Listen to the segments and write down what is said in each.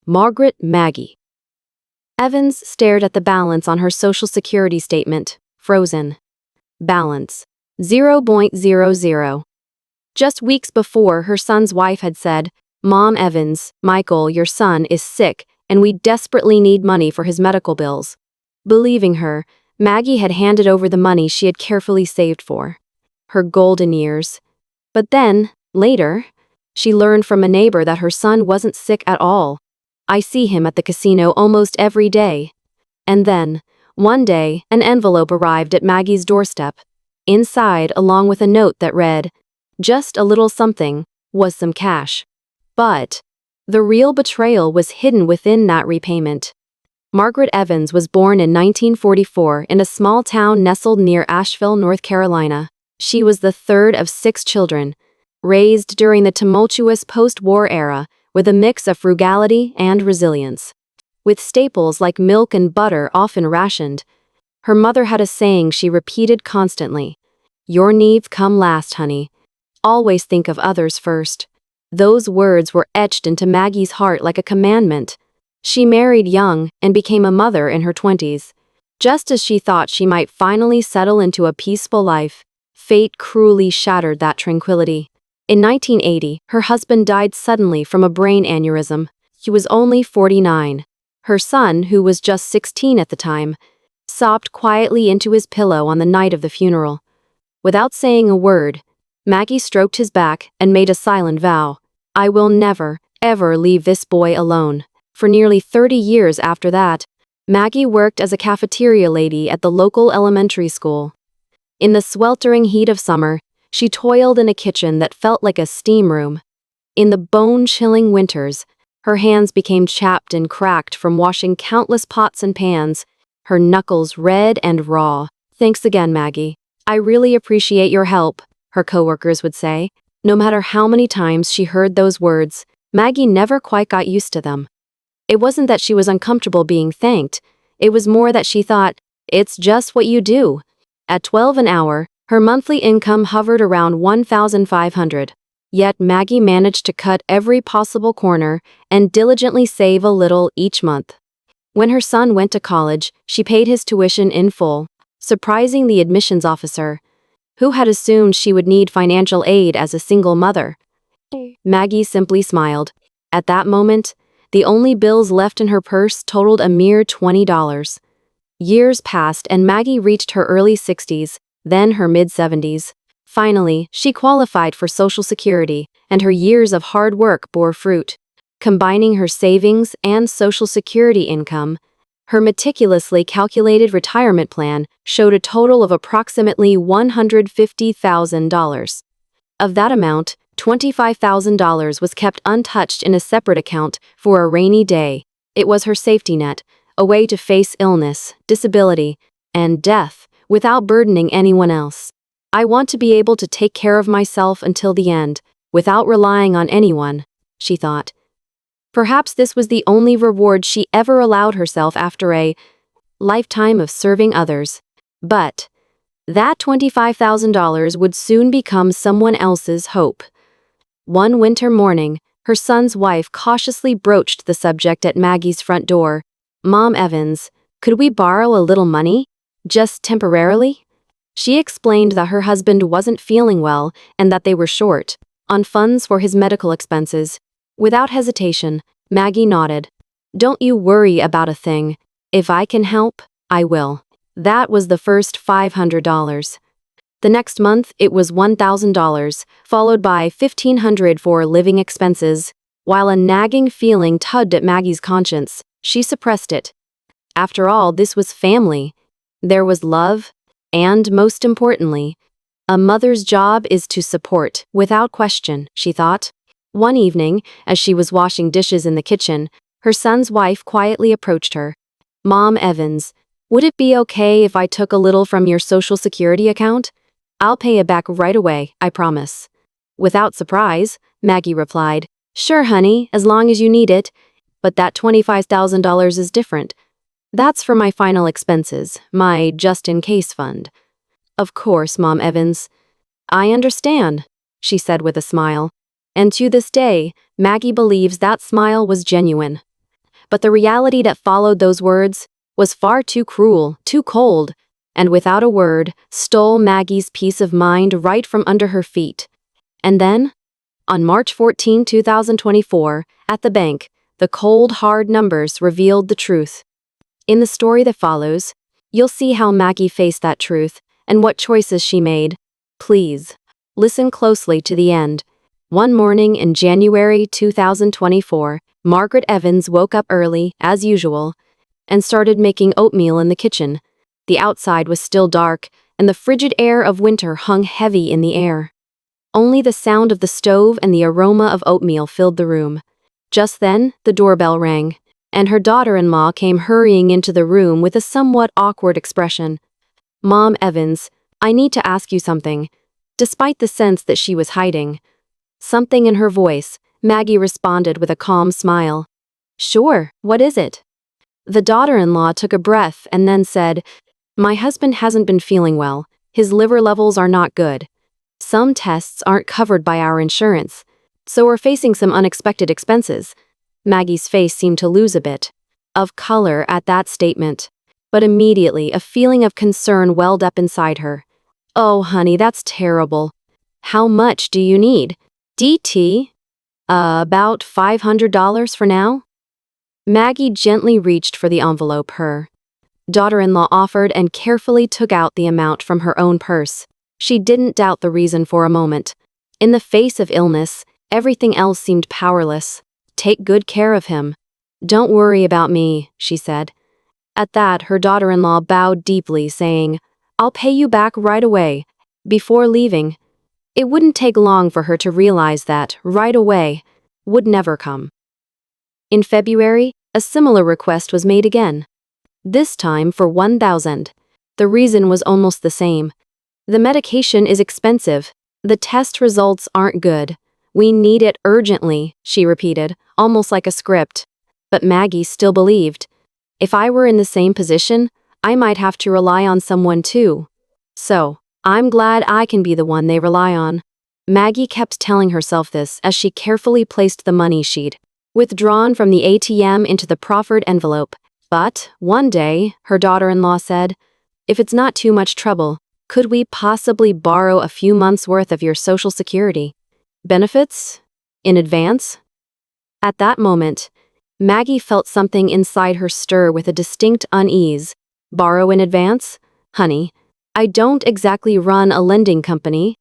Margaret Maggie. Evans stared at the balance on her Social Security statement. Frozen. Balance. 0.00. Just weeks before, her son's wife had said, "Mom Evans, Michael, your son, is sick, and we desperately need money for his medical bills." Believing her, Maggie had handed over the money she had carefully saved for. Her golden years. But then, later, she learned from a neighbor that her son wasn't sick at all. "I see him at the casino almost every day." And then, one day, an envelope arrived at Maggie's doorstep. Inside, along with a note that read, "Just a little something," was some cash. But the real betrayal was hidden within that repayment. Margaret Evans was born in 1944 in a small town nestled near Asheville, North Carolina. She was the third of 6 children, raised during the tumultuous post-war era with a mix of frugality and resilience. With staples like milk and butter often rationed, her mother had a saying she repeated constantly: "Your needs come last, honey. Always think of others first." Those words were etched into Maggie's heart like a commandment. She married young and became a mother in her 20s. Just as she thought she might finally settle into a peaceful life, fate cruelly shattered that tranquility. In 1980, her husband died suddenly from a brain aneurysm. He was only 49. Her son, who was just 16 at the time, sobbed quietly into his pillow on the night of the funeral. Without saying a word, Maggie stroked his back and made a silent vow: "I will never, ever leave this boy alone." For nearly 30 years after that, Maggie worked as a cafeteria lady at the local elementary school. In the sweltering heat of summer, she toiled in a kitchen that felt like a steam room. In the bone-chilling winters, her hands became chapped and cracked from washing countless pots and pans, her knuckles red and raw. "Thanks again, Maggie. I really appreciate your help," her coworkers would say. No matter how many times she heard those words, Maggie never quite got used to them. It wasn't that she was uncomfortable being thanked, it was more that she thought, "It's just what you do." At $12 an hour, her monthly income hovered around $1,500. Yet Maggie managed to cut every possible corner and diligently save a little each month. When her son went to college, she paid his tuition in full, surprising the admissions officer, who had assumed she would need financial aid as a single mother. Maggie simply smiled. At that moment, the only bills left in her purse totaled a mere $20. Years passed and Maggie reached her early 60s, then her mid-70s. Finally, she qualified for Social Security, and her years of hard work bore fruit. Combining her savings and Social Security income, her meticulously calculated retirement plan showed a total of approximately $150,000. Of that amount, $25,000 was kept untouched in a separate account for a rainy day. It was her safety net, a way to face illness, disability, and death without burdening anyone else. "I want to be able to take care of myself until the end, without relying on anyone," she thought. Perhaps this was the only reward she ever allowed herself after a lifetime of serving others. But that $25,000 would soon become someone else's hope. One winter morning, her son's wife cautiously broached the subject at Maggie's front door. "Mom Evans, could we borrow a little money? Just temporarily?" She explained that her husband wasn't feeling well and that they were short on funds for his medical expenses. Without hesitation, Maggie nodded. "Don't you worry about a thing. If I can help, I will." That was the first $500. The next month, it was $1,000, followed by $1,500 for living expenses. While a nagging feeling tugged at Maggie's conscience, she suppressed it. After all, this was family. There was love, and most importantly, a mother's job is to support, without question, she thought. One evening, as she was washing dishes in the kitchen, her son's wife quietly approached her. "Mom Evans, would it be okay if I took a little from your Social Security account? I'll pay it back right away, I promise." Without surprise, Maggie replied, "Sure, honey, as long as you need it. But that $25,000 is different. That's for my final expenses, my just-in-case fund." "Of course, Mom Evans. I understand," she said with a smile. And to this day, Maggie believes that smile was genuine. but the reality that followed those words was far too cruel, too cold, and without a word, stole Maggie's peace of mind right from under her feet. And then, on March 14, 2024, at the bank, the cold, hard numbers revealed the truth. In the story that follows, you'll see how Maggie faced that truth and what choices she made. Please, listen closely to the end. One morning in January 2024, Margaret Evans woke up early, as usual, and started making oatmeal in the kitchen. The outside was still dark, and the frigid air of winter hung heavy in the air. Only the sound of the stove and the aroma of oatmeal filled the room. Just then, the doorbell rang, and her daughter-in-law came hurrying into the room with a somewhat awkward expression. "Mom Evans, I need to ask you something." Despite the sense that she was hiding something in her voice, Maggie responded with a calm smile. "Sure, what is it?" The daughter-in-law took a breath and then said, "My husband hasn't been feeling well. His liver levels are not good. Some tests aren't covered by our insurance, so we're facing some unexpected expenses." Maggie's face seemed to lose a bit of color at that statement, but immediately a feeling of concern welled up inside her. "Oh, honey, that's terrible. How much do you need?" "DT? About $500 for now?" Maggie gently reached for the envelope her daughter-in-law offered and carefully took out the amount from her own purse. She didn't doubt the reason for a moment. In the face of illness, everything else seemed powerless. "Take good care of him. Don't worry about me," she said. At that, her daughter-in-law bowed deeply, saying, "I'll pay you back right away." Before leaving, it wouldn't take long for her to realize that right away would never come. In February, a similar request was made again. This time for $1,000. The reason was almost the same. "The medication is expensive. The test results aren't good. We need it urgently," she repeated, almost like a script. But Maggie still believed. "If I were in the same position, I might have to rely on someone too. So, I'm glad I can be the one they rely on." Maggie kept telling herself this as she carefully placed the money she'd withdrawn from the ATM into the proffered envelope. But, one day, her daughter-in-law said, "If it's not too much trouble, could we possibly borrow a few months' worth of your Social Security benefits in advance?" At that moment, Maggie felt something inside her stir with a distinct unease. "Borrow in advance? Honey, I don't exactly run a lending company."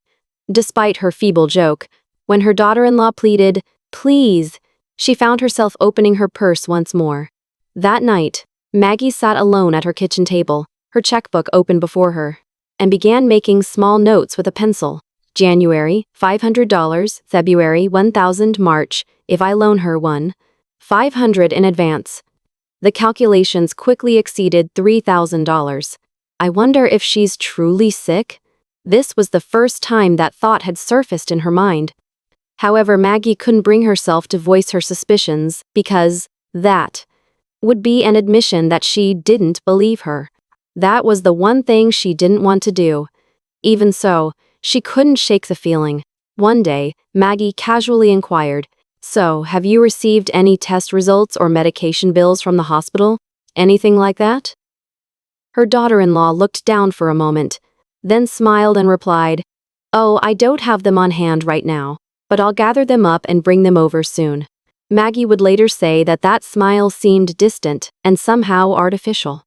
Despite her feeble joke, when her daughter-in-law pleaded, "Please," she found herself opening her purse once more. That night, Maggie sat alone at her kitchen table, her checkbook open before her, and began making small notes with a pencil. January, $500, February, $1,000, March, if I loan her $1,500 in advance. The calculations quickly exceeded $3,000. I wonder if she's truly sick? This was the first time that thought had surfaced in her mind. However, Maggie couldn't bring herself to voice her suspicions because that would be an admission that she didn't believe her. That was the one thing she didn't want to do. Even so, she couldn't shake the feeling. One day, Maggie casually inquired, "So, have you received any test results or medication bills from the hospital? Anything like that?" Her daughter-in-law looked down for a moment, then smiled and replied, "Oh, I don't have them on hand right now, but I'll gather them up and bring them over soon." Maggie would later say that that smile seemed distant and somehow artificial.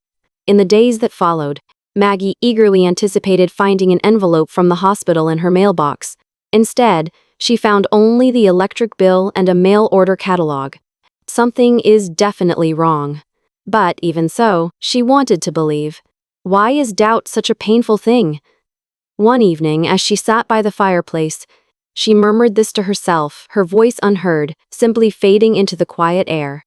In the days that followed, Maggie eagerly anticipated finding an envelope from the hospital in her mailbox. Instead, she found only the electric bill and a mail order catalog. Something is definitely wrong. But even so, she wanted to believe. Why is doubt such a painful thing? One evening, as she sat by the fireplace, she murmured this to herself, her voice unheard, simply fading into the quiet air.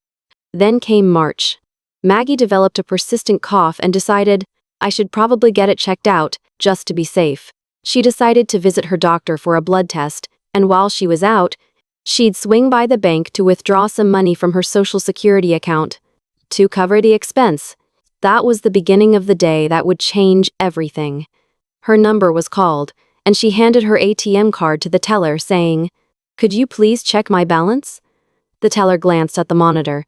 Then came March. Maggie developed a persistent cough and decided, I should probably get it checked out, just to be safe. She decided to visit her doctor for a blood test, and while she was out, she'd swing by the bank to withdraw some money from her Social Security account to cover the expense. That was the beginning of the day that would change everything. Her number was called, and she handed her ATM card to the teller, saying, "Could you please check my balance?" The teller glanced at the monitor.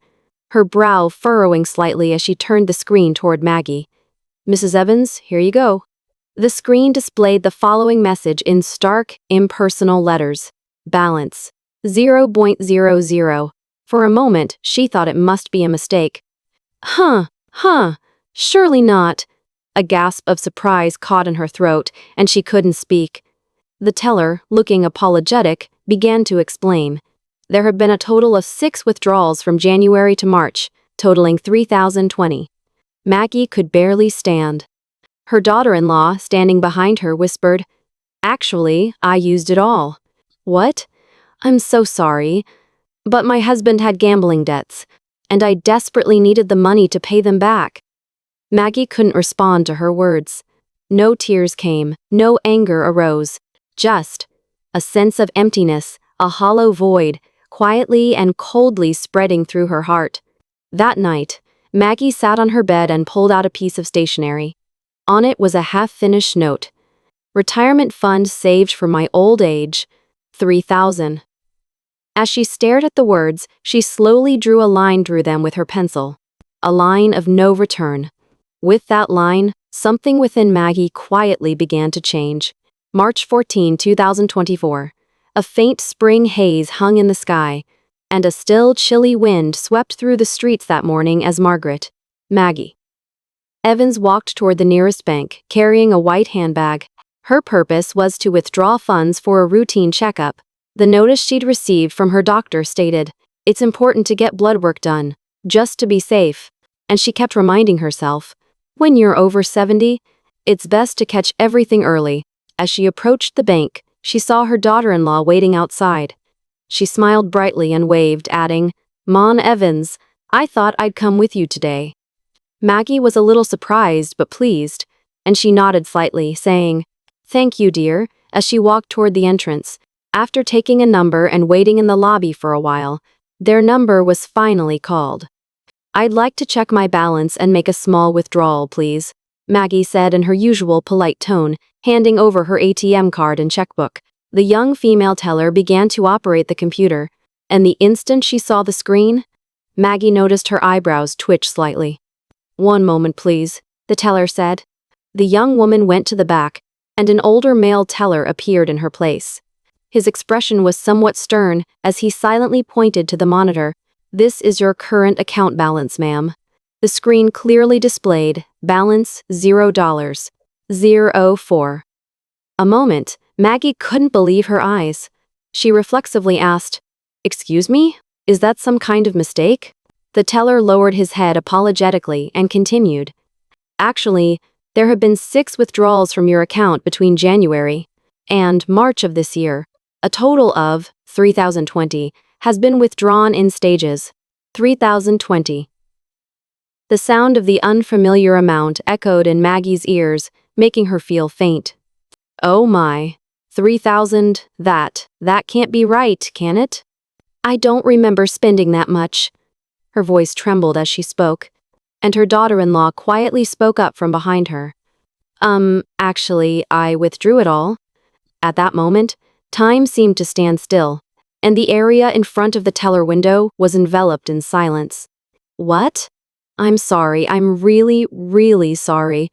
her brow furrowing slightly as she turned the screen toward Maggie. "Mrs. Evans, here you go." The screen displayed the following message in stark, impersonal letters. Balance. 0.00. For a moment, she thought it must be a mistake. Surely not. A gasp of surprise caught in her throat, and she couldn't speak. The teller, looking apologetic, began to explain. There had been a total of 6 withdrawals from January to March, totaling $3,020. Maggie could barely stand. Her daughter-in-law, standing behind her, whispered, "Actually, I used it all." "What? I'm so sorry. But my husband had gambling debts, and I desperately needed the money to pay them back." Maggie couldn't respond to her words. No tears came, no anger arose. Just a sense of emptiness, a hollow void, quietly and coldly spreading through her heart. That night, Maggie sat on her bed and pulled out a piece of stationery. On it was a half-finished note. "Retirement fund saved for my old age, $3,000. As she stared at the words, she slowly drew a line through them with her pencil. A line of no return. With that line, something within Maggie quietly began to change. March 14, 2024. A faint spring haze hung in the sky, and a still, chilly wind swept through the streets that morning as Maggie Evans walked toward the nearest bank, carrying a white handbag. Her purpose was to withdraw funds for a routine checkup. The notice she'd received from her doctor stated, "It's important to get blood work done, just to be safe." And she kept reminding herself, "When you're over 70, it's best to catch everything early." As she approached the bank, she saw her daughter-in-law waiting outside. She smiled brightly and waved, adding, "Mon Evans, I thought I'd come with you today." Maggie was a little surprised but pleased, and she nodded slightly, saying, "Thank you, dear," as she walked toward the entrance. After taking a number and waiting in the lobby for a while, their number was finally called. "I'd like to check my balance and make a small withdrawal, please," Maggie said in her usual polite tone, handing over her ATM card and checkbook. The young female teller began to operate the computer, and the instant she saw the screen, Maggie noticed her eyebrows twitch slightly. "One moment, please," the teller said. The young woman went to the back, and an older male teller appeared in her place. His expression was somewhat stern as he silently pointed to the monitor. "This is your current account balance, ma'am." The screen clearly displayed, balance $0. 04. A moment, Maggie couldn't believe her eyes. She reflexively asked, "Excuse me? Is that some kind of mistake?" The teller lowered his head apologetically and continued, "Actually, there have been 6 withdrawals from your account between January and March of this year. A total of $3,020 has been withdrawn in stages. $3,020. The sound of the unfamiliar amount echoed in Maggie's ears, making her feel faint. "Oh my, 3,000, that can't be right, can it? I don't remember spending that much." Her voice trembled as she spoke, and her daughter-in-law quietly spoke up from behind her. Actually, I withdrew it all." At that moment, time seemed to stand still, and the area in front of the teller window was enveloped in silence. "What? I'm sorry, I'm really, really sorry,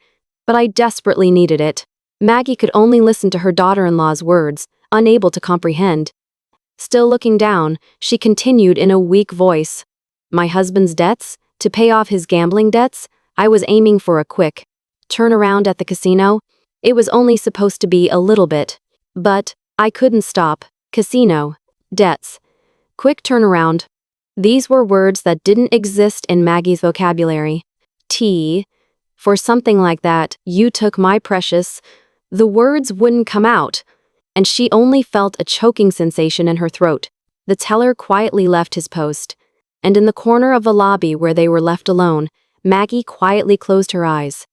but I desperately needed it." Maggie could only listen to her daughter-in-law's words, unable to comprehend. Still looking down, she continued in a weak voice, "My husband's debts? To pay off his gambling debts? I was aiming for a quick turnaround at the casino. It was only supposed to be a little bit, but I couldn't stop. Casino. Debts. Quick turnaround." These were words that didn't exist in Maggie's vocabulary. For something like that, "you took my precious." The words wouldn't come out, and she only felt a choking sensation in her throat. The teller quietly left his post, and in the corner of the lobby where they were left alone, Maggie quietly closed her eyes.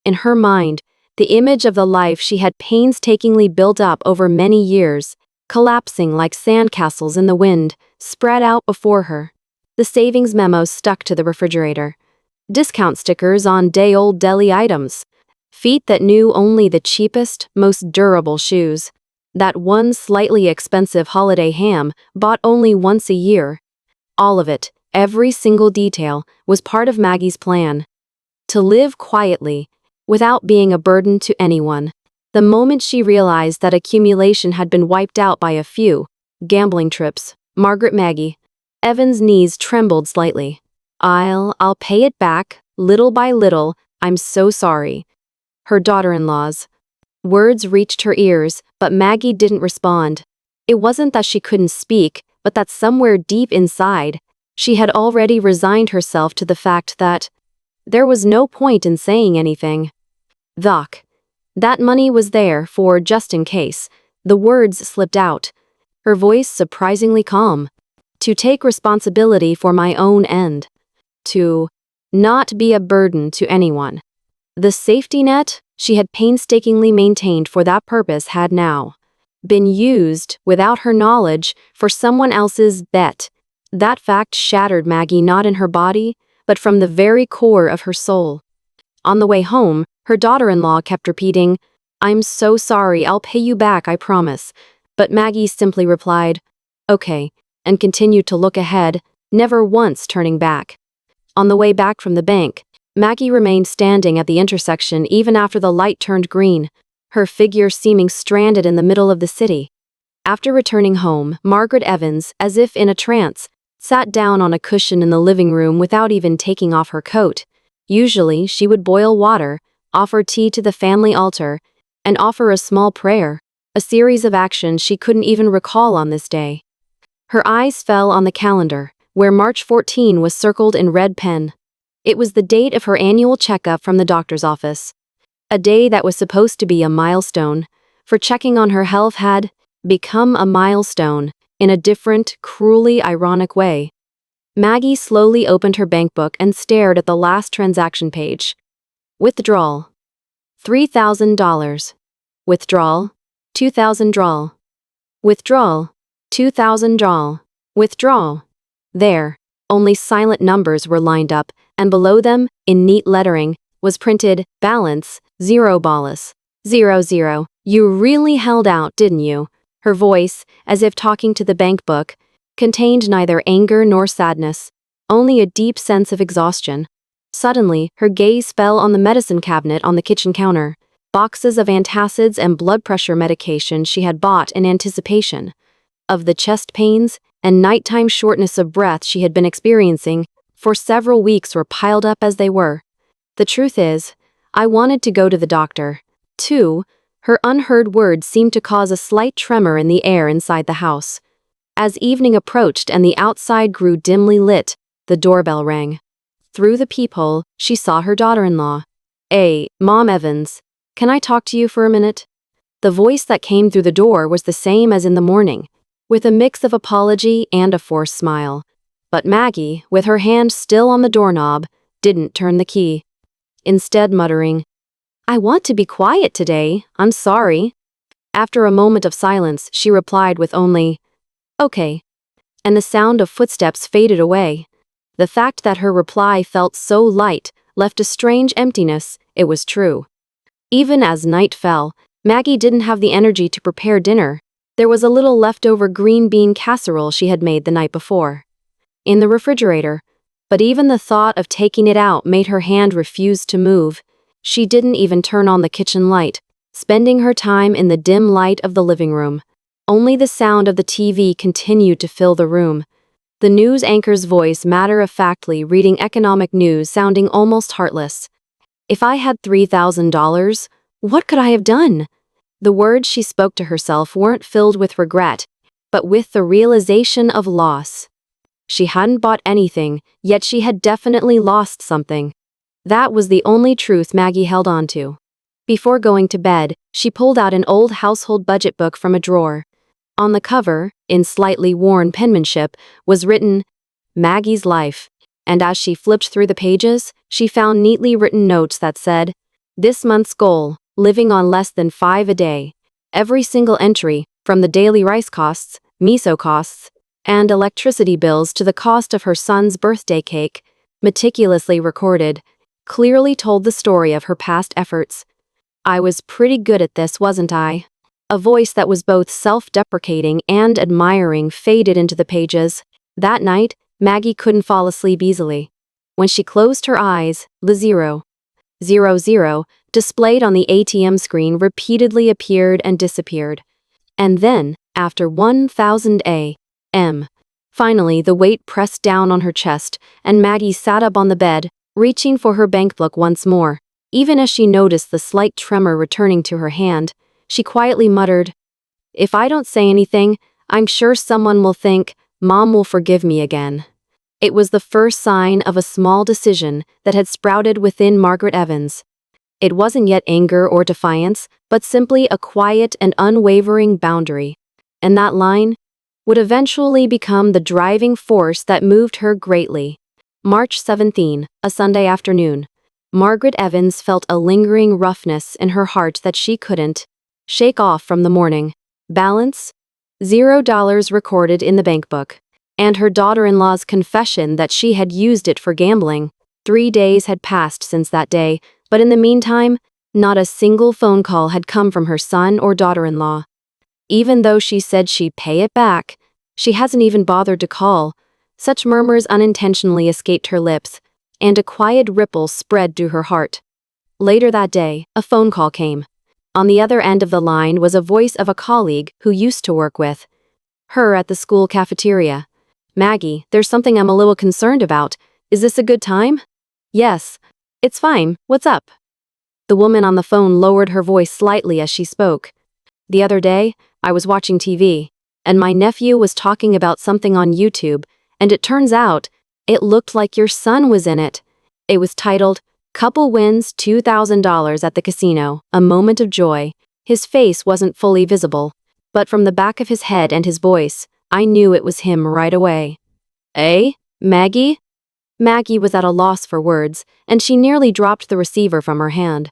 In her mind, the image of the life she had painstakingly built up over many years, collapsing like sandcastles in the wind, spread out before her. The savings memos stuck to the refrigerator. Discount stickers on day-old deli items. Feet that knew only the cheapest, most durable shoes. That one slightly expensive holiday ham bought only once a year. All of it, every single detail, was part of Maggie's plan. To live quietly, without being a burden to anyone. The moment she realized that accumulation had been wiped out by a few gambling trips, Maggie, Evan's knees trembled slightly. I'll pay it back, little by little, I'm so sorry. Her daughter-in-law's words reached her ears, but Maggie didn't respond. It wasn't that she couldn't speak, but that somewhere deep inside, she had already resigned herself to the fact that there was no point in saying anything. That money was there for just in case. The words slipped out, her voice surprisingly calm. To take responsibility for my own end. To not be a burden to anyone. The safety net she had painstakingly maintained for that purpose had now been used, without her knowledge, for someone else's bet. That fact shattered Maggie not in her body, but from the very core of her soul. On the way home, her daughter-in-law kept repeating, I'm so sorry, I'll pay you back, I promise. But Maggie simply replied, okay, and continued to look ahead, never once turning back. On the way back from the bank, Maggie remained standing at the intersection even after the light turned green, her figure seeming stranded in the middle of the city. After returning home, Margaret Evans, as if in a trance, sat down on a cushion in the living room without even taking off her coat. Usually, she would boil water, offer tea to the family altar, and offer a small prayer, a series of actions she couldn't even recall on this day. Her eyes fell on the calendar, where March 14 was circled in red pen. It was the date of her annual checkup from the doctor's office. A day that was supposed to be a milestone, for checking on her health had become a milestone, in a different, cruelly ironic way. Maggie slowly opened her bankbook and stared at the last transaction page. Withdrawal. $3,000. Withdrawal. $2,000. Withdrawal. $2,000. Withdrawal. There, only silent numbers were lined up, and below them, in neat lettering, was printed, balance, $0. 00. You really held out, didn't you? Her voice, as if talking to the bank book, contained neither anger nor sadness, only a deep sense of exhaustion. Suddenly, her gaze fell on the medicine cabinet on the kitchen counter, boxes of antacids and blood pressure medication she had bought in anticipation of the chest pains and nighttime shortness of breath she had been experiencing for several weeks were piled up as they were. The truth is, I wanted to go to the doctor, too. Her unheard words seemed to cause a slight tremor in the air inside the house. As evening approached and the outside grew dimly lit, the doorbell rang. Through the peephole, she saw her daughter-in-law. Mom Evans, can I talk to you for a minute? The voice that came through the door was the same as in the morning, with a mix of apology and a forced smile. But Maggie, with her hand still on the doorknob, didn't turn the key. Instead muttering, I want to be quiet today, I'm sorry. After a moment of silence, she replied with only, okay. And the sound of footsteps faded away. The fact that her reply felt so light left a strange emptiness, it was true. Even as night fell, Maggie didn't have the energy to prepare dinner. There was a little leftover green bean casserole she had made the night before in the refrigerator, but even the thought of taking it out made her hand refuse to move. She didn't even turn on the kitchen light, spending her time in the dim light of the living room. Only the sound of the TV continued to fill the room. The news anchor's voice matter-of-factly reading economic news sounding almost heartless. If I had $3,000, what could I have done? The words she spoke to herself weren't filled with regret, but with the realization of loss. She hadn't bought anything, yet she had definitely lost something. That was the only truth Maggie held on to. Before going to bed, she pulled out an old household budget book from a drawer. On the cover, in slightly worn penmanship, was written, Maggie's Life, and as she flipped through the pages, she found neatly written notes that said, this month's goal, living on less than $5 a day. Every single entry, from the daily rice costs, miso costs, and electricity bills to the cost of her son's birthday cake, meticulously recorded, clearly told the story of her past efforts. I was pretty good at this, wasn't I? A voice that was both self-deprecating and admiring faded into the pages. That night, Maggie couldn't fall asleep easily. When she closed her eyes, the 000 displayed on the ATM screen repeatedly appeared and disappeared. And then, after 1000 a.m., finally the weight pressed down on her chest, and Maggie sat up on the bed, reaching for her bankbook once more. Even as she noticed the slight tremor returning to her hand, she quietly muttered, "If I don't say anything, I'm sure someone will think Mom will forgive me again." It was the first sign of a small decision that had sprouted within Margaret Evans. It wasn't yet anger or defiance, but simply a quiet and unwavering boundary. And that line would eventually become the driving force that moved her greatly. March 17, a Sunday afternoon. Margaret Evans felt a lingering roughness in her heart that she couldn't shake off from the morning. Balance? $0 recorded in the bankbook. And her daughter-in-law's confession that she had used it for gambling. 3 days had passed since that day, but in the meantime, not a single phone call had come from her son or daughter-in-law. Even though she said she'd pay it back, she hasn't even bothered to call. Such murmurs unintentionally escaped her lips, and a quiet ripple spread through her heart. Later that day, a phone call came. On the other end of the line was a voice of a colleague who used to work with her at the school cafeteria. "Maggie, there's something I'm a little concerned about. Is this a good time?" "Yes. It's fine. What's up?" The woman on the phone lowered her voice slightly as she spoke. "The other day, I was watching TV, and my nephew was talking about something on YouTube, and it turns out, it looked like your son was in it. It was titled, 'Couple Wins $2,000 at the Casino, a Moment of Joy.' His face wasn't fully visible, but from the back of his head and his voice, I knew it was him right away." "Eh, Maggie?" Maggie was at a loss for words, and she nearly dropped the receiver from her hand.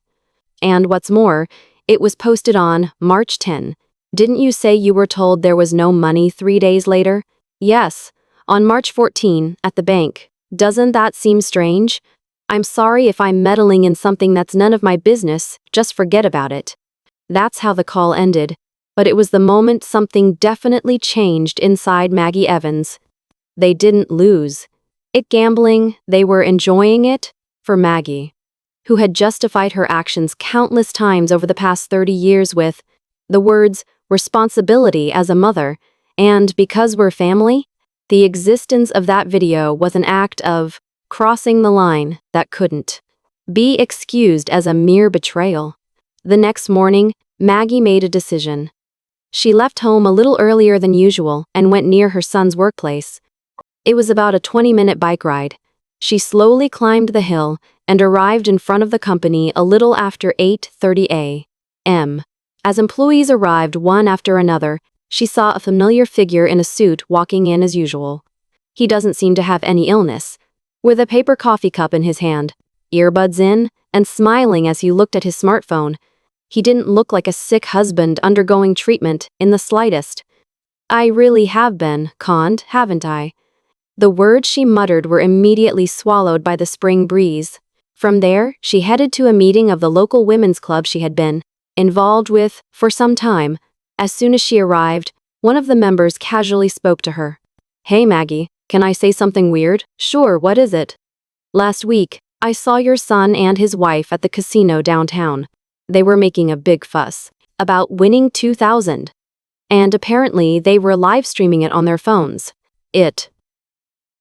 "And what's more, it was posted on March 10. Didn't you say you were told there was no money 3 days later?" "Yes, on March 14, at the bank. Doesn't that seem strange? I'm sorry if I'm meddling in something that's none of my business, just forget about it." That's how the call ended, but it was the moment something definitely changed inside Maggie Evans. They didn't lose it gambling, they were enjoying it. For Maggie, who had justified her actions countless times over the past 30 years with the words responsibility as a mother and because we're family, the existence of that video was an act of crossing the line that couldn't be excused as a mere betrayal. The next morning, Maggie made a decision. She left home a little earlier than usual and went near her son's workplace. It was about a 20-minute bike ride. She slowly climbed the hill and arrived in front of the company a little after 8:30 a.m. As employees arrived one after another, she saw a familiar figure in a suit walking in as usual. He doesn't seem to have any illness. With a paper coffee cup in his hand, earbuds in, and smiling as he looked at his smartphone, he didn't look like a sick husband undergoing treatment in the slightest. "I really have been conned, haven't I?" The words she muttered were immediately swallowed by the spring breeze. From there, she headed to a meeting of the local women's club she had been involved with for some time. As soon as she arrived, one of the members casually spoke to her. "Hey Maggie, can I say something weird?" "Sure, what is it?" "Last week, I saw your son and his wife at the casino downtown. They were making a big fuss about winning 2,000. And apparently they were live streaming it on their phones."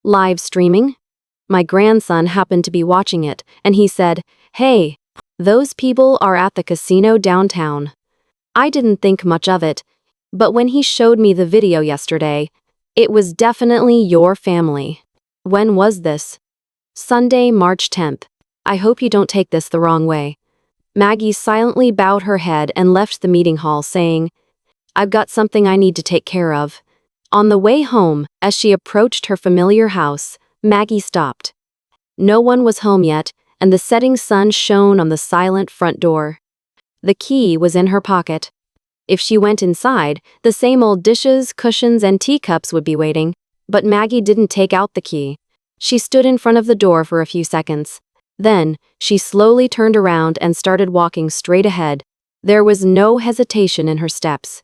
Live streaming? My grandson happened to be watching it, and he said, "Hey, those people are at the casino downtown." I didn't think much of it, but when he showed me the video yesterday, it was definitely your family. When was this? Sunday, March 10th. I hope you don't take this the wrong way. Maggie silently bowed her head and left the meeting hall saying, "I've got something I need to take care of." On the way home, as she approached her familiar house, Maggie stopped. No one was home yet, and the setting sun shone on the silent front door. The key was in her pocket. If she went inside, the same old dishes, cushions, and teacups would be waiting, but Maggie didn't take out the key. She stood in front of the door for a few seconds. Then, she slowly turned around and started walking straight ahead. There was no hesitation in her steps.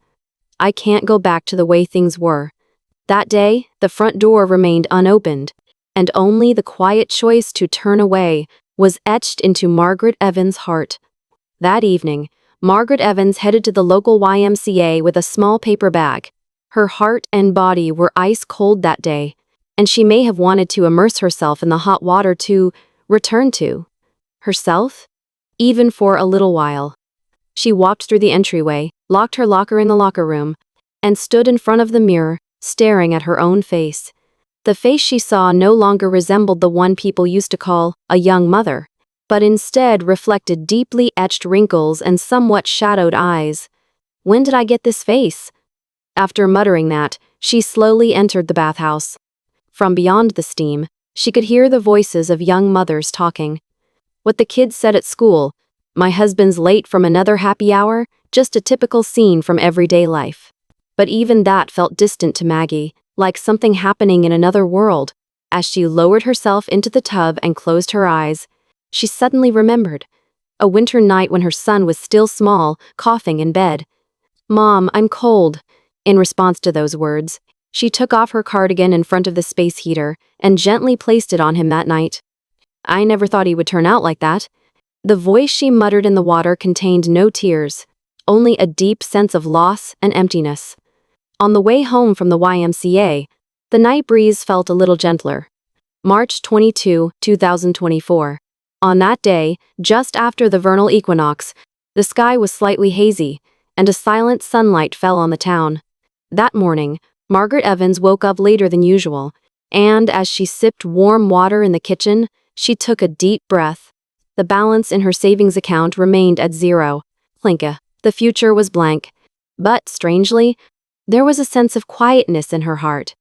"I can't go back to the way things were." That day, the front door remained unopened, and only the quiet choice to turn away was etched into Margaret Evans' heart. That evening, Margaret Evans headed to the local YMCA with a small paper bag. Her heart and body were ice cold that day, and she may have wanted to immerse herself in the hot water to return to herself, even for a little while. She walked through the entryway, locked her locker in the locker room, and stood in front of the mirror, staring at her own face. The face she saw no longer resembled the one people used to call a young mother, but instead reflected deeply etched wrinkles and somewhat shadowed eyes. When did I get this face? After muttering that, she slowly entered the bathhouse. From beyond the steam, she could hear the voices of young mothers talking. What the kids said at school, "My husband's late from another happy hour," just a typical scene from everyday life. But even that felt distant to Maggie, like something happening in another world. As she lowered herself into the tub and closed her eyes, she suddenly remembered a winter night when her son was still small, coughing in bed. "Mom, I'm cold." In response to those words, she took off her cardigan in front of the space heater and gently placed it on him that night. "I never thought he would turn out like that." The voice she muttered in the water contained no tears, only a deep sense of loss and emptiness. On the way home from the YMCA, the night breeze felt a little gentler. March 22, 2024. On that day, just after the vernal equinox, the sky was slightly hazy, and a silent sunlight fell on the town. That morning, Margaret Evans woke up later than usual, and as she sipped warm water in the kitchen, she took a deep breath. The balance in her savings account remained at zero. Plinka. The future was blank. But, strangely, there was a sense of quietness in her heart.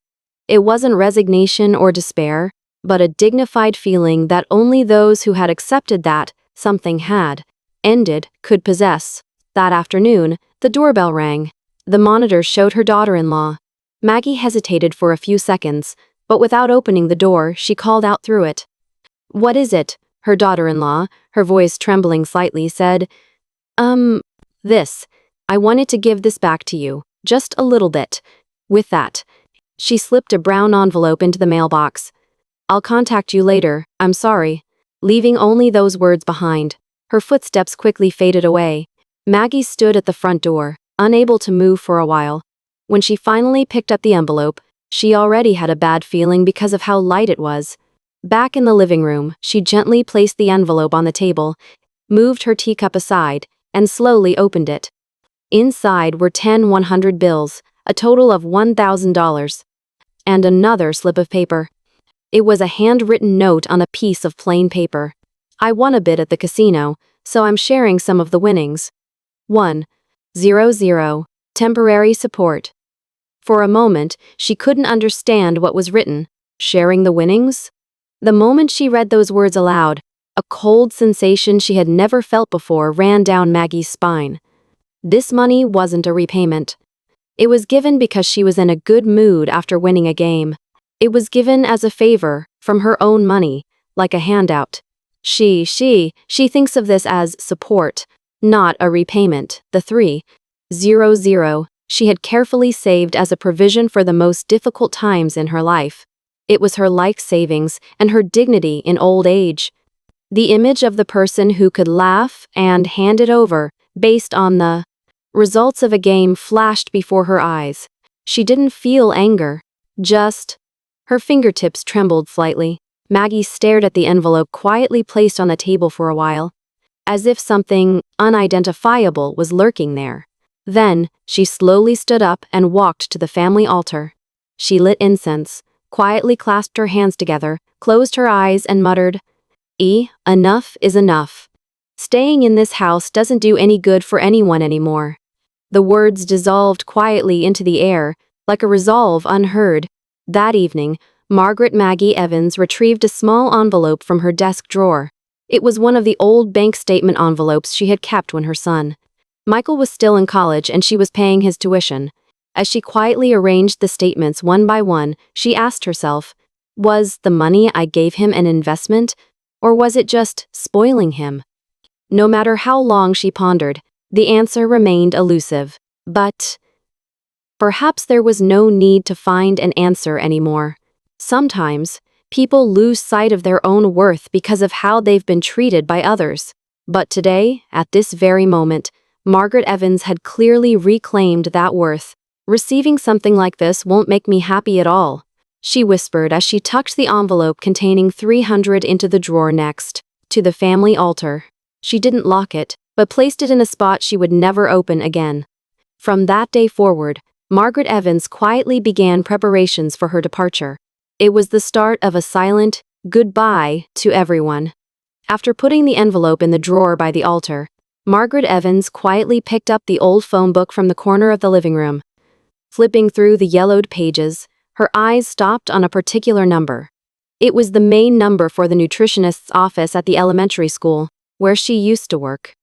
It wasn't resignation or despair, but a dignified feeling that only those who had accepted that something had ended could possess. That afternoon, the doorbell rang. The monitor showed her daughter-in-law. Maggie hesitated for a few seconds, but without opening the door, she called out through it. "What is it?" Her daughter-in-law, her voice trembling slightly, said, This. I wanted to give this back to you, just a little bit." With that, she slipped a brown envelope into the mailbox. "I'll contact you later, I'm sorry," leaving only those words behind. Her footsteps quickly faded away. Maggie stood at the front door, unable to move for a while. When she finally picked up the envelope, she already had a bad feeling because of how light it was. Back in the living room, she gently placed the envelope on the table, moved her teacup aside, and slowly opened it. Inside were 10 100 bills, a total of $1,000, and another slip of paper. It was a handwritten note on a piece of plain paper. "I won a bit at the casino, so I'm sharing some of the winnings. 100. Temporary support." For a moment, she couldn't understand what was written. Sharing the winnings? The moment she read those words aloud, a cold sensation she had never felt before ran down Maggie's spine. This money wasn't a repayment. It was given because she was in a good mood after winning a game. It was given as a favor, from her own money, like a handout. She thinks of this as support, not a repayment. The 300 she had carefully saved as a provision for the most difficult times in her life. It was her life savings and her dignity in old age. The image of the person who could laugh and hand it over, based on the results of a game, flashed before her eyes. She didn't feel anger, just her fingertips trembled slightly. Maggie stared at the envelope quietly placed on the table for a while, as if something unidentifiable was lurking there. Then, she slowly stood up and walked to the family altar. She lit incense, quietly clasped her hands together, closed her eyes and muttered, Enough is enough. Staying in this house doesn't do any good for anyone anymore." The words dissolved quietly into the air, like a resolve unheard. That evening, Margaret Maggie Evans retrieved a small envelope from her desk drawer. It was one of the old bank statement envelopes she had kept when her son, Michael, was still in college and she was paying his tuition. As she quietly arranged the statements one by one, she asked herself, was the money I gave him an investment, or was it just spoiling him? No matter how long she pondered, the answer remained elusive. But Perhaps there was no need to find an answer anymore. Sometimes, people lose sight of their own worth because of how they've been treated by others. But today, at this very moment, Margaret Evans had clearly reclaimed that worth. Receiving something like this won't make me happy at all, she whispered as she tucked the envelope containing 300 into the drawer next to the family altar. She didn't lock it, but placed it in a spot she would never open again. From that day forward, Margaret Evans quietly began preparations for her departure. It was the start of a silent goodbye to everyone. After putting the envelope in the drawer by the altar, Margaret Evans quietly picked up the old phone book from the corner of the living room. Flipping through the yellowed pages, her eyes stopped on a particular number. It was the main number for the nutritionist's office at the elementary school, where she used to work.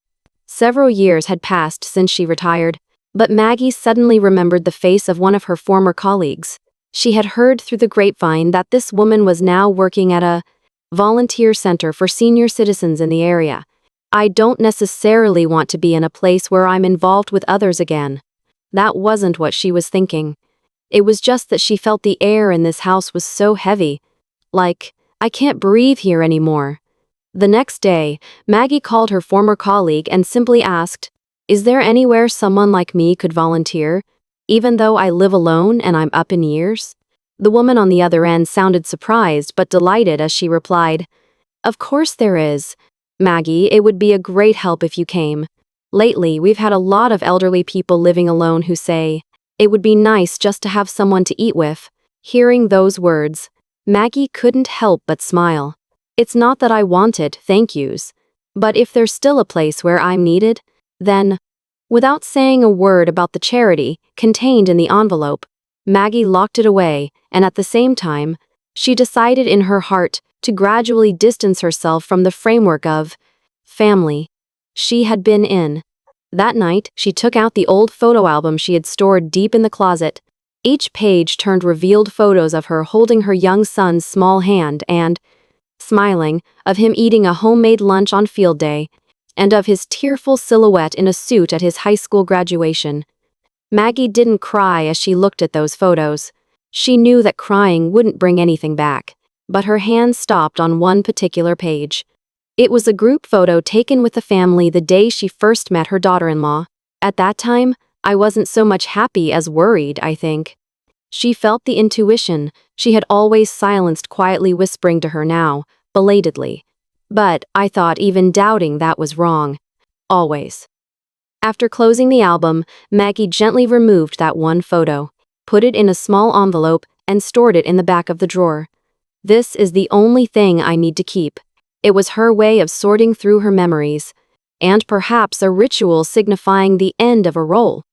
Several years had passed since she retired, but Maggie suddenly remembered the face of one of her former colleagues. She had heard through the grapevine that this woman was now working at a volunteer center for senior citizens in the area. I don't necessarily want to be in a place where I'm involved with others again. That wasn't what she was thinking. It was just that she felt the air in this house was so heavy. Like, I can't breathe here anymore. The next day, Maggie called her former colleague and simply asked, "Is there anywhere someone like me could volunteer, even though I live alone and I'm up in years?" The woman on the other end sounded surprised but delighted as she replied, "Of course there is. Maggie, it would be a great help if you came. Lately, we've had a lot of elderly people living alone who say, it would be nice just to have someone to eat with." Hearing those words, Maggie couldn't help but smile. It's not that I wanted thank yous, but if there's still a place where I'm needed, then, without saying a word about the charity contained in the envelope, Maggie locked it away, and at the same time, she decided in her heart to gradually distance herself from the framework of family she had been in. That night, she took out the old photo album she had stored deep in the closet. Each page turned revealed photos of her holding her young son's small hand and, smiling, of him eating a homemade lunch on field day, and of his tearful silhouette in a suit at his high school graduation. Maggie didn't cry as she looked at those photos. She knew that crying wouldn't bring anything back, but her hand stopped on one particular page. It was a group photo taken with the family the day she first met her daughter-in-law. At that time, I wasn't so much happy as worried, I think. She felt the intuition she had always silenced quietly whispering to her now, belatedly. But I thought even doubting that was wrong. Always. After closing the album, Maggie gently removed that one photo, put it in a small envelope, and stored it in the back of the drawer. This is the only thing I need to keep. It was her way of sorting through her memories, and perhaps a ritual signifying the end of a role.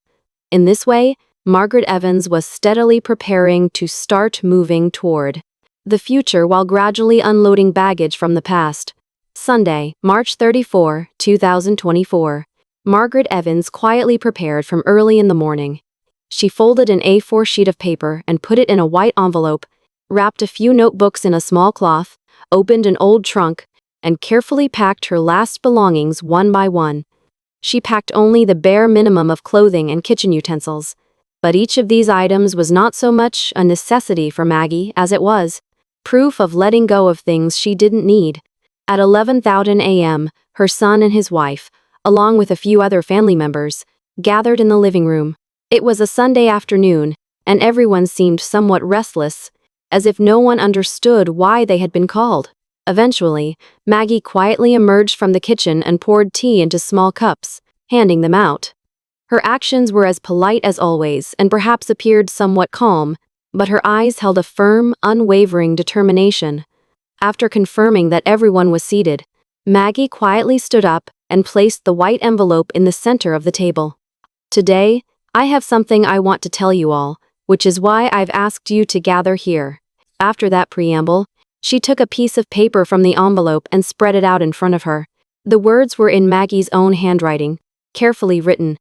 In this way, Margaret Evans was steadily preparing to start moving toward the future while gradually unloading baggage from the past. Sunday, March 34, 2024. Margaret Evans quietly prepared from early in the morning. She folded an A4 sheet of paper and put it in a white envelope, wrapped a few notebooks in a small cloth, opened an old trunk, and carefully packed her last belongings one by one. She packed only the bare minimum of clothing and kitchen utensils, but each of these items was not so much a necessity for Maggie as it was proof of letting go of things she didn't need. At 11:00 a.m., her son and his wife, along with a few other family members, gathered in the living room. It was a Sunday afternoon, and everyone seemed somewhat restless, as if no one understood why they had been called. Eventually, Maggie quietly emerged from the kitchen and poured tea into small cups, handing them out. Her actions were as polite as always and perhaps appeared somewhat calm, but her eyes held a firm, unwavering determination. After confirming that everyone was seated, Maggie quietly stood up and placed the white envelope in the center of the table. "Today, I have something I want to tell you all, which is why I've asked you to gather here." After that preamble, she took a piece of paper from the envelope and spread it out in front of her. The words were in Maggie's own handwriting, carefully written.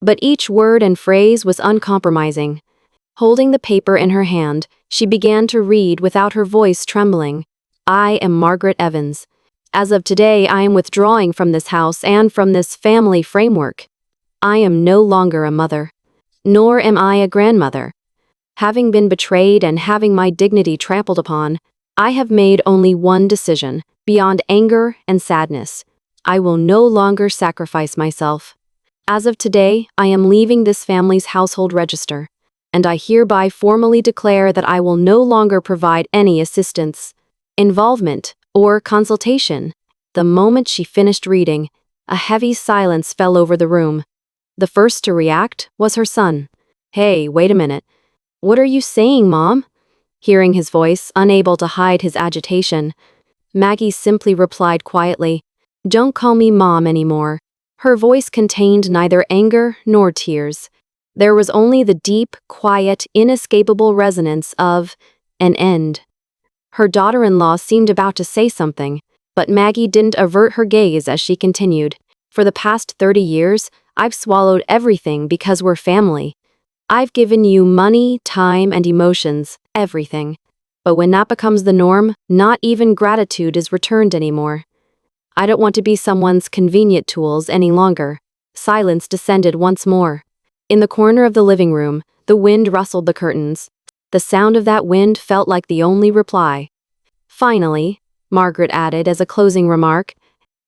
But each word and phrase was uncompromising. Holding the paper in her hand, she began to read without her voice trembling. "I am Margaret Evans. As of today, I am withdrawing from this house and from this family framework. I am no longer a mother. nor am I a grandmother. Having been betrayed and having my dignity trampled upon, I have made only one decision, beyond anger and sadness. I will no longer sacrifice myself. As of today, I am leaving this family's household register, and I hereby formally declare that I will no longer provide any assistance, involvement, or consultation. The moment she finished reading, a heavy silence fell over the room. The first to react was her son. "Hey, wait a minute. What are you saying, Mom?" Hearing his voice, unable to hide his agitation, Maggie simply replied quietly, "Don't call me Mom anymore." Her voice contained neither anger nor tears. There was only the deep, quiet, inescapable resonance of an end. Her daughter-in-law seemed about to say something, but Maggie didn't avert her gaze as she continued. "For the past 30 years, I've swallowed everything because we're family. I've given you money, time, and emotions, everything. But when that becomes the norm, not even gratitude is returned anymore. I don't want to be someone's convenient tools any longer." Silence descended once more. In the corner of the living room, the wind rustled the curtains. The sound of that wind felt like the only reply. "Finally," Margaret added as a closing remark,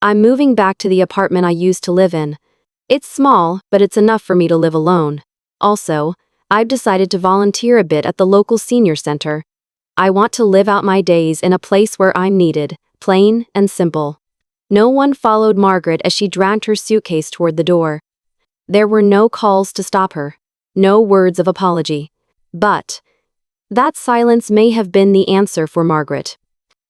"I'm moving back to the apartment I used to live in. It's small, but it's enough for me to live alone. Also, I've decided to volunteer a bit at the local senior center. I want to live out my days in a place where I'm needed, plain and simple." No one followed Margaret as she dragged her suitcase toward the door. There were no calls to stop her, no words of apology. But that silence may have been the answer for Margaret.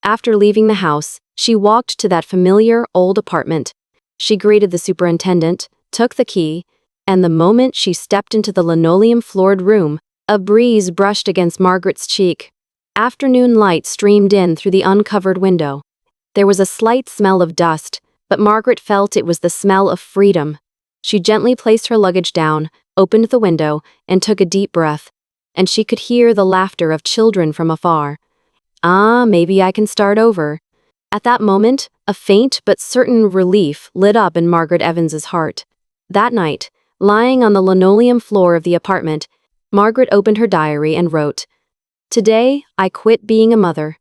After leaving the house, she walked to that familiar old apartment. She greeted the superintendent, took the key, and the moment she stepped into the linoleum-floored room, a breeze brushed against Margaret's cheek. Afternoon light streamed in through the uncovered window. There was a slight smell of dust, but Margaret felt it was the smell of freedom. She gently placed her luggage down, opened the window, and took a deep breath. And she could hear the laughter of children from afar. "Ah, maybe I can start over." At that moment, a faint but certain relief lit up in Margaret Evans's heart. That night, lying on the linoleum floor of the apartment, Margaret opened her diary and wrote, "Today, I quit being a mother.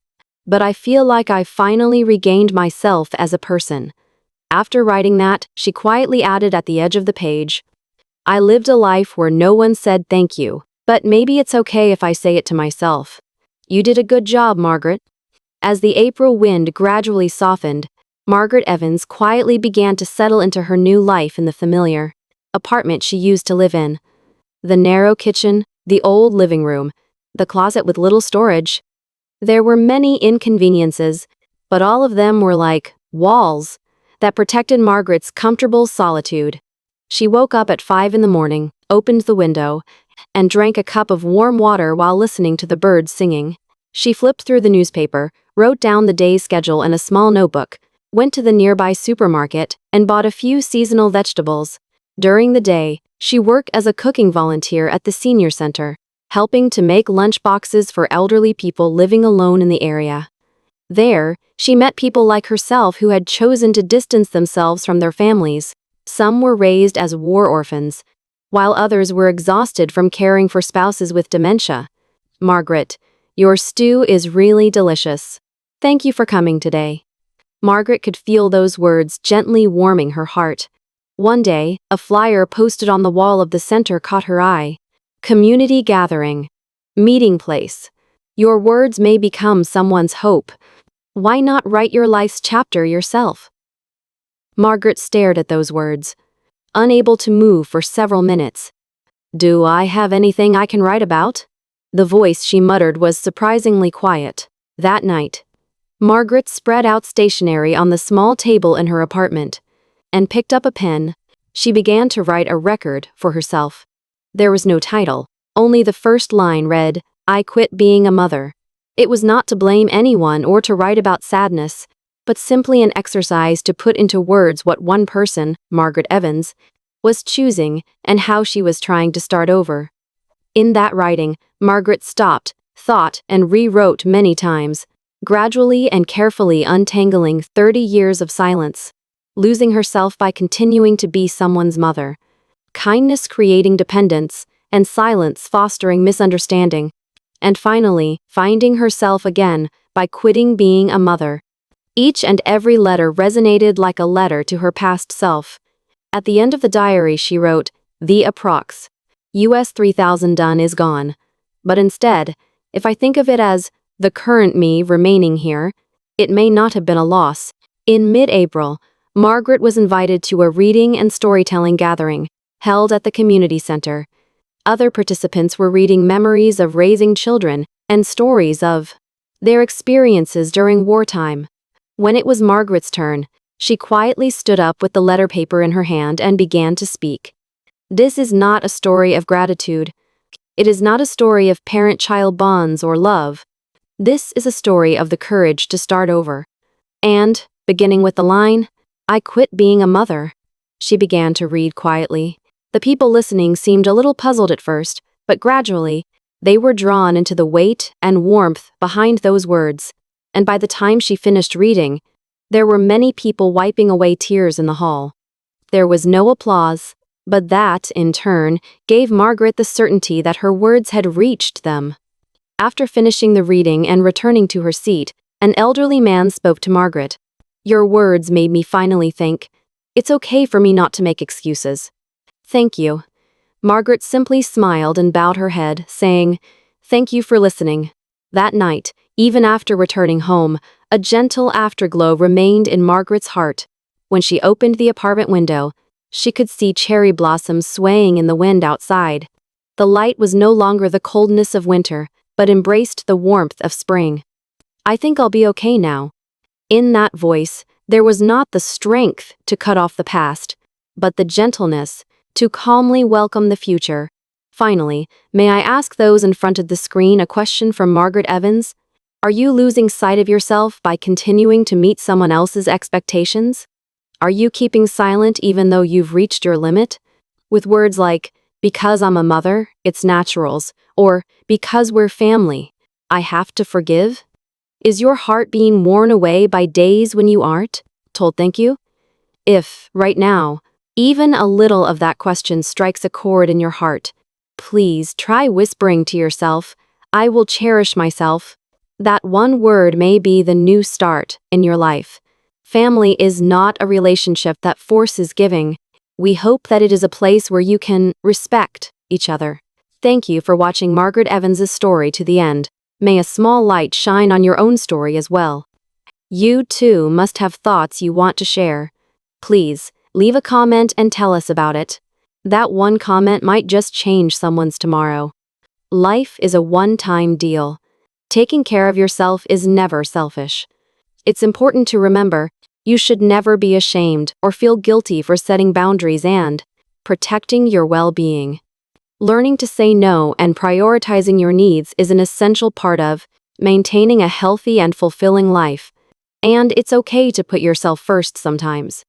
But I feel like I've finally regained myself as a person." After writing that, she quietly added at the edge of the page, "I lived a life where no one said thank you, but maybe it's okay if I say it to myself. You did a good job, Margaret." As the April wind gradually softened, Margaret Evans quietly began to settle into her new life in the familiar apartment she used to live in. The narrow kitchen, the old living room, the closet with little storage. There were many inconveniences, but all of them were like walls that protected Margaret's comfortable solitude. She woke up at 5 in the morning, opened the window, and drank a cup of warm water while listening to the birds singing. She flipped through the newspaper, wrote down the day's schedule in a small notebook, went to the nearby supermarket, and bought a few seasonal vegetables. During the day, she worked as a cooking volunteer at the senior center, helping to make lunch boxes for elderly people living alone in the area. There, she met people like herself who had chosen to distance themselves from their families. Some were raised as war orphans, while others were exhausted from caring for spouses with dementia. "Margaret, your stew is really delicious. Thank you for coming today." Margaret could feel those words gently warming her heart. One day, a flyer posted on the wall of the center caught her eye. "Community gathering. Meeting place. Your words may become someone's hope. Why not write your life's chapter yourself?" Margaret stared at those words, unable to move for several minutes. "Do I have anything I can write about?" The voice she muttered was surprisingly quiet. That night, Margaret spread out stationery on the small table in her apartment and picked up a pen. She began to write a record for herself. There was no title, only the first line read, "I quit being a mother." It was not to blame anyone or to write about sadness, but simply an exercise to put into words what one person, Margaret Evans, was choosing and how she was trying to start over. In that writing, Margaret stopped, thought, and rewrote many times, gradually and carefully untangling 30 years of silence, losing herself by continuing to be someone's mother. Kindness creating dependence, and silence fostering misunderstanding. And finally, finding herself again by quitting being a mother. Each and every letter resonated like a letter to her past self. At the end of the diary she wrote, "The approx. US 3000 done is gone. But instead, if I think of it as the current me remaining here, it may not have been a loss." In mid-April, Margaret was invited to a reading and storytelling gathering, held at the community center. Other participants were reading memories of raising children and stories of their experiences during wartime. When it was Margaret's turn, she quietly stood up with the letter paper in her hand and began to speak. This is not a story of gratitude. It is not a story of parent-child bonds or love. This is a story of the courage to start over. And, beginning with the line, "I quit being a mother," she began to read quietly. The people listening seemed a little puzzled at first, but gradually, they were drawn into the weight and warmth behind those words. And by the time she finished reading, there were many people wiping away tears in the hall. There was no applause, but that, in turn, gave Margaret the certainty that her words had reached them. After finishing the reading and returning to her seat, an elderly man spoke to Margaret. "Your words made me finally think. It's okay for me not to make excuses." "Thank you." Margaret simply smiled and bowed her head, saying, "Thank you for listening." That night, even after returning home, a gentle afterglow remained in Margaret's heart. When she opened the apartment window, she could see cherry blossoms swaying in the wind outside. The light was no longer the coldness of winter, but embraced the warmth of spring. "I think I'll be okay now." In that voice, there was not the strength to cut off the past, but the gentleness to calmly welcome the future. Finally, may I ask those in front of the screen a question from Margaret Evans? Are you losing sight of yourself by continuing to meet someone else's expectations? Are you keeping silent even though you've reached your limit? With words like, "Because I'm a mother, it's naturals," or "Because we're family, I have to forgive"? Is your heart being worn away by days when you aren't told thank you? If, right now, even a little of that question strikes a chord in your heart, please try whispering to yourself, "I will cherish myself." That one word may be the new start in your life. Family is not a relationship that forces giving. We hope that it is a place where you can respect each other. Thank you for watching Margaret Evans' story to the end. May a small light shine on your own story as well. You too must have thoughts you want to share. Please, leave a comment and tell us about it. That one comment might just change someone's tomorrow. Life is a one-time deal. Taking care of yourself is never selfish. It's important to remember, you should never be ashamed or feel guilty for setting boundaries and protecting your well-being. Learning to say no and prioritizing your needs is an essential part of maintaining a healthy and fulfilling life. And it's okay to put yourself first sometimes.